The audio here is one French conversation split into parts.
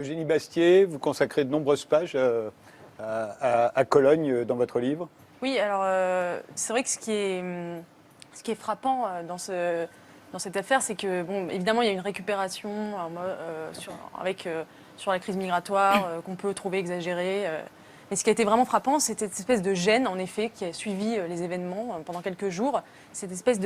Eugénie Bastier, vous consacrez de nombreuses pages à Cologne dans votre livre. Oui, alors c'est vrai que ce qui est frappant dans cette affaire, c'est que, bon, évidemment, il y a une récupération sur la crise migratoire qu'on peut trouver exagérée. Mais ce qui a été vraiment frappant, c'était cette espèce de gêne, en effet, qui a suivi les événements pendant quelques jours. Cette espèce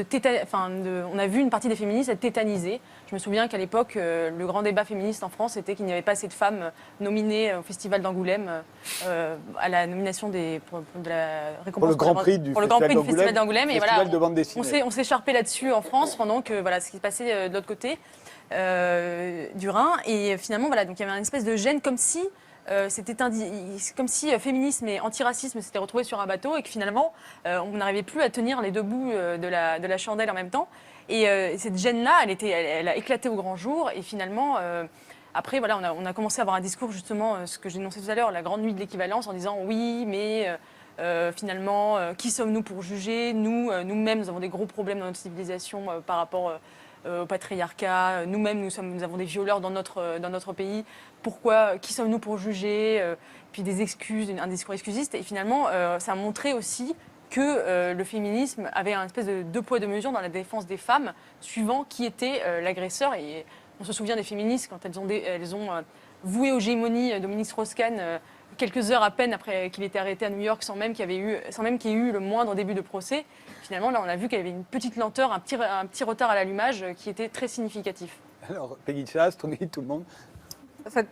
on a vu une partie des féministes être tétanisées. Je me souviens qu'à l'époque, le grand débat féministe en France était qu'il n'y avait pas assez de femmes nominées au Festival d'Angoulême à la nomination de la récompense pour le Grand Prix du Festival d'Angoulême. Et voilà, de bande dessinée. On s'est charpé là-dessus en France pendant que voilà ce qui se passait de l'autre côté du Rhin. Et finalement, voilà, donc il y avait une espèce de gêne comme si féminisme et antiracisme s'étaient retrouvés sur un bateau et que finalement on n'arrivait plus à tenir les deux bouts de la chandelle en même temps. Et cette gêne-là, elle a éclaté au grand jour. Et finalement, après, voilà, on a commencé à avoir un discours, justement, ce que j'ai énoncé tout à l'heure, la grande nuit de l'équivalence, en disant oui, mais finalement, qui sommes-nous pour juger? Nous-mêmes, nous avons des gros problèmes dans notre civilisation par rapport au patriarcat. Nous-mêmes, nous avons des violeurs dans notre pays. Pourquoi? Qui sommes-nous pour juger? Puis des excuses, un discours excusiste. Et finalement, ça a montré aussi que le féminisme avait un espèce de deux poids deux mesures dans la défense des femmes, suivant qui était l'agresseur. Et on se souvient des féministes quand elles ont voué aux gémonies Dominique Strauss-Kahn quelques heures à peine après qu'il était arrêté à New York, sans même qu'il y ait eu le moindre début de procès. Finalement, là, on a vu qu'il y avait une petite lenteur, un petit retard à l'allumage qui était très significatif. Alors, Peggy Chas, tout le monde. En fait,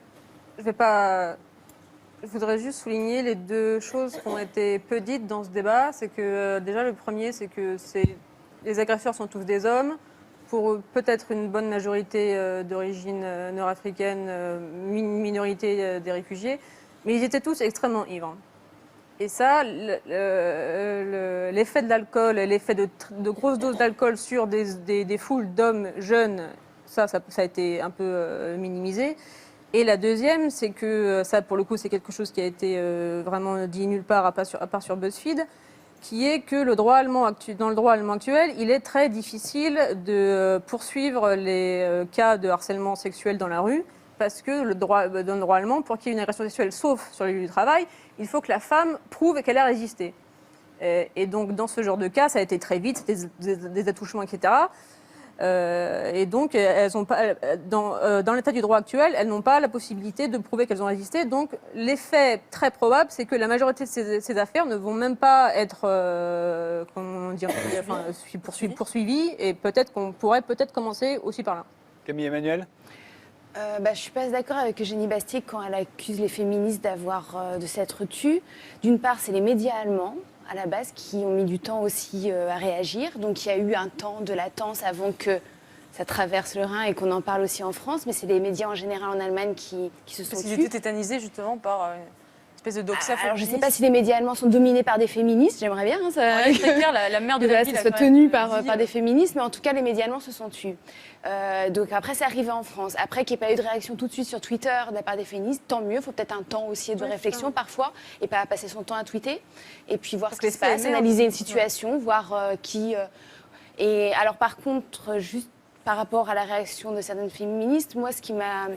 je voudrais juste souligner les deux choses qui ont été peu dites dans ce débat. C'est que déjà, le premier, c'est que les agresseurs sont tous des hommes. Pour peut-être une bonne majorité d'origine nord-africaine, minorité des réfugiés. Mais ils étaient tous extrêmement ivres. Et ça, l'effet de l'alcool, l'effet de grosses doses d'alcool sur des foules d'hommes jeunes, ça a été un peu minimisé. Et la deuxième, c'est que ça, pour le coup, c'est quelque chose qui a été vraiment dit nulle part, à part sur BuzzFeed, qui est que dans le droit allemand actuel, il est très difficile de poursuivre les cas de harcèlement sexuel dans la rue, parce que dans le droit allemand, pour qu'il y ait une agression sexuelle, sauf sur le lieu du travail, il faut que la femme prouve qu'elle a résisté. Et donc, dans ce genre de cas, ça a été très vite, c'était des attouchements, etc. Et donc, elles ont pas, dans l'état du droit actuel, elles n'ont pas la possibilité de prouver qu'elles ont résisté. Donc, l'effet très probable, c'est que la majorité de ces affaires ne vont même pas être poursuivies. Et peut-être qu'on pourrait commencer aussi par là. Camille Emmanuel. Je suis pas d'accord avec Eugénie Bastier quand elle accuse les féministes de s'être tues. D'une part, c'est les médias allemands, à la base, qui ont mis du temps aussi à réagir. Donc il y a eu un temps de latence avant que ça traverse le Rhin et qu'on en parle aussi en France. Mais c'est les médias en général en Allemagne qui se sont Parce tus. qu'ils étaient tétanisés justement par une espèce de doxa féministe. Alors je ne sais pas si les médias allemands sont dominés par des féministes, j'aimerais bien. La mère de la ville soit tenue par des féministes, mais en tout cas les médias allemands se sont tus. Donc après c'est arrivé en France. Après qu'il n'y ait pas eu de réaction tout de suite sur Twitter de la part des féministes, tant mieux. Il faut peut-être un temps aussi de réflexion parfois et pas passer son temps à tweeter. Et puis voir ce qui se passe, analyser une situation, voir qui... Et alors par contre, juste par rapport à la réaction de certaines féministes, moi ce qui m'a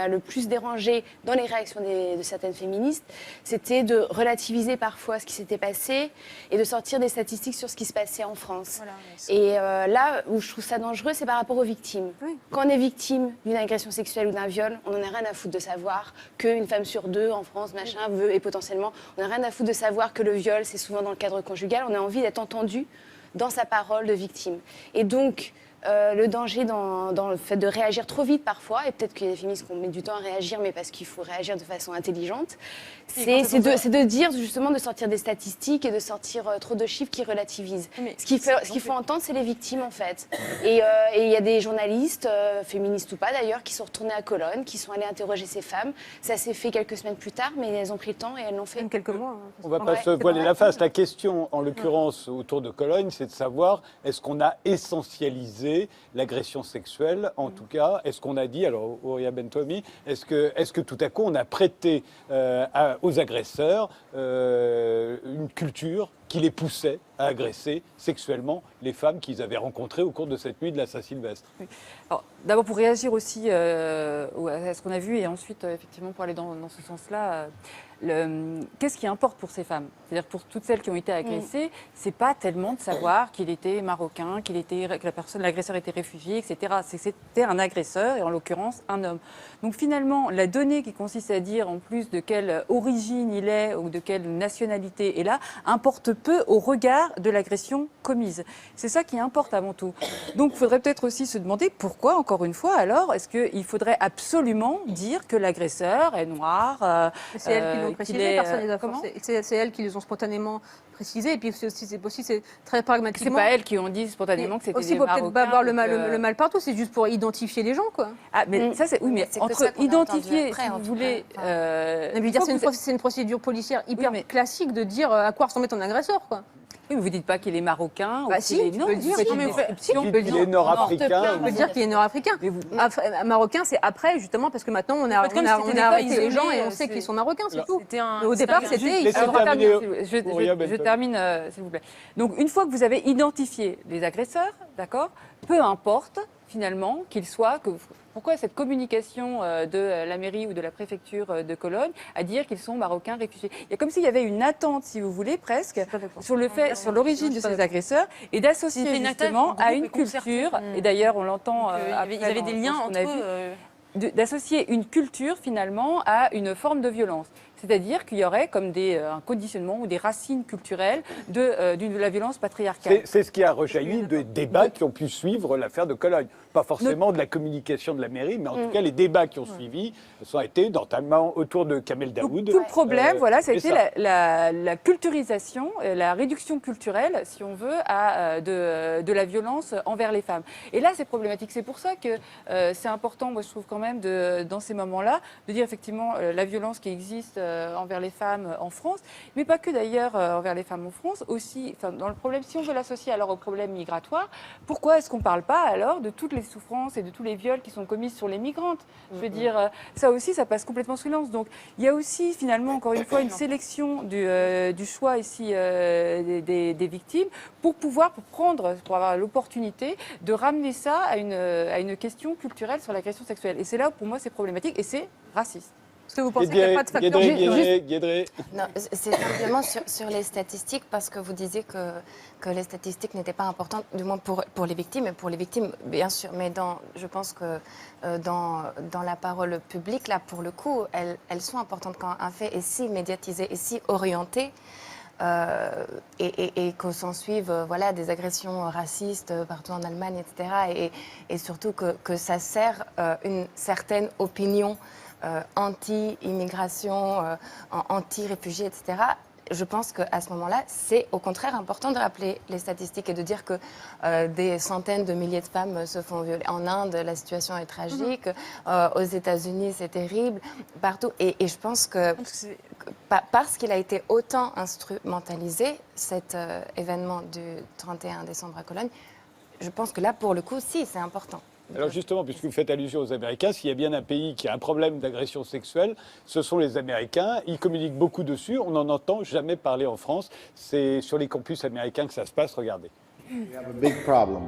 le plus dérangé dans les réactions de certaines féministes, c'était de relativiser parfois ce qui s'était passé et de sortir des statistiques sur ce qui se passait en France. Voilà, et là où je trouve ça dangereux, c'est par rapport aux victimes. Oui. Quand on est victime d'une agression sexuelle ou d'un viol, on n'en a rien à foutre de savoir qu'une femme sur deux en France, et potentiellement, on n'a rien à foutre de savoir que le viol, c'est souvent dans le cadre conjugal. On a envie d'être entendu dans sa parole de victime. Et donc, le danger dans le fait de réagir trop vite parfois, et peut-être qu'il y a des féministes qui ont mis du temps à réagir, mais parce qu'il faut réagir de façon intelligente, c'est de dire justement de sortir des statistiques et de sortir trop de chiffres qui relativisent. Ce qu'il faut entendre, c'est les victimes en fait. Et il y a des journalistes, féministes ou pas d'ailleurs, qui sont retournés à Cologne, qui sont allés interroger ces femmes. Ça s'est fait quelques semaines plus tard, mais elles ont pris le temps et elles l'ont fait. Même quelques mois. On ne va pas se voiler la face. La question, en l'occurrence, autour de Cologne, c'est de savoir est-ce qu'on a essentialisé limiter l'agression sexuelle, en tout cas. Est-ce qu'on a dit, alors Ouria Bentomi, est-ce que tout à coup on a prêté aux agresseurs une culture qui les poussait à agresser sexuellement les femmes qu'ils avaient rencontrées au cours de cette nuit de la Saint-Sylvestre? Alors, d'abord, pour réagir aussi à ce qu'on a vu, et ensuite, effectivement, pour aller dans ce sens-là, qu'est-ce qui importe pour ces femmes? C'est-à-dire pour toutes celles qui ont été agressées, c'est pas tellement de savoir qu'il était marocain, que l'agresseur était réfugié, etc. C'est que c'était un agresseur, et en l'occurrence, un homme. Donc finalement, la donnée qui consiste à dire, en plus de quelle origine il est ou de quelle nationalité est là, importe peu au regard de l'agression commise. C'est ça qui importe avant tout. Donc il faudrait peut-être aussi se demander pourquoi, encore une fois, alors, est-ce qu'il faudrait absolument dire que l'agresseur est noir C'est elles qui l'ont précisé, personne les a comment forcés. C'est elles qui les ont spontanément précisé. Et puis c'est très pragmatiquement. C'est pas elles qui ont dit spontanément que c'était des Marocains. Aussi, peut-être pas avoir le mal partout, c'est juste pour identifier les gens, quoi. Ah, mais ça, c'est. Oui, mais C'est que entre ça qu'on a identifier, entendu après, si en vous tout voulez. cas. Mais je veux dire, c'est une procédure policière hyper classique de dire à quoi ressemble ton agresseur, quoi. Oui, mais vous dites pas qu'il est marocain Bah ou si, qu'il est tu non. peux le dire. Vous faites une Si, description. tu peux le dire. Il est nord-africain. On peut dire qu'il est nord-africain. Mais vous- Marocain, c'est après, justement, parce que maintenant, on a En fait, comme c'était des cas arrêté les gens isolés, et on sait qu'ils sont marocains, c'est tout. C'était un- Mais au départ, c'était un- c'était. Laissez Alors, terminer, Ouria je Bentomi. termine, s'il vous plaît. Donc, une fois que vous avez identifié les agresseurs, d'accord, peu importe finalement qu'ils soient. Pourquoi cette communication de la mairie ou de la préfecture de Cologne à dire qu'ils sont marocains réfugiés? Il y a comme s'il y avait une attente, si vous voulez, presque, sur l'origine de ces agresseurs et d'associer C'était une attaque justement en à groupe une et concertée. culture. Et d'ailleurs, on l'entend. Ils avaient des liens entre eux. D'associer une culture finalement à une forme de violence. C'est-à-dire qu'il y aurait comme un conditionnement ou des racines culturelles de la violence patriarcale. C'est ce qui a rejailli des débats qui ont pu suivre l'affaire de Cologne. Pas forcément de la communication de la mairie, mais en tout cas, les débats qui ont suivi ont été notamment autour de Kamel Daoud. Tout le problème, voilà, ça a et été ça. la culturisation, la réduction culturelle, si on veut, de la violence envers les femmes. Et là, c'est problématique. C'est pour ça que c'est important, moi, je trouve quand même, dans ces moments-là, de dire effectivement la violence qui existe envers les femmes en France, mais pas que d'ailleurs envers les femmes en France, aussi, dans le problème, si on veut l'associer alors au problème migratoire, pourquoi est-ce qu'on ne parle pas alors de toutes les souffrances et de tous les viols qui sont commis sur les migrantes? Je veux dire, ça aussi, ça passe complètement sous silence. Donc, il y a aussi, finalement, encore une fois, une sélection du choix ici des victimes pour avoir l'opportunité de ramener ça à une question culturelle sur l'agression sexuelle. Et c'est là où, pour moi, c'est problématique et c'est raciste. Est-ce que vous pensez qu'il n'y a pas de facteur Guédré. Non, c'est simplement sur les statistiques, parce que vous disiez que les statistiques n'étaient pas importantes, du moins pour les victimes, et pour les victimes, bien sûr, mais je pense que dans la parole publique, là, pour le coup, elles sont importantes quand un fait est si médiatisé et si orienté. Et qu'on s'en suive voilà, des agressions racistes partout en Allemagne, etc. Et surtout que ça sert une certaine opinion anti-immigration, anti-réfugiés, etc. Je pense qu'à ce moment-là, c'est au contraire important de rappeler les statistiques et de dire que des centaines de milliers de femmes se font violer. En Inde, la situation est tragique. Aux États-Unis, c'est terrible. Partout. Et je pense que parce qu'il a été autant instrumentalisé, cet événement du 31 décembre à Cologne, je pense que là, pour le coup, si, c'est important. Alors justement, puisque vous faites allusion aux Américains, s'il y a bien un pays qui a un problème d'agression sexuelle, ce sont les Américains. Ils communiquent beaucoup dessus. On n'en entend jamais parler en France. C'est sur les campus américains que ça se passe. Regardez. We have a big problem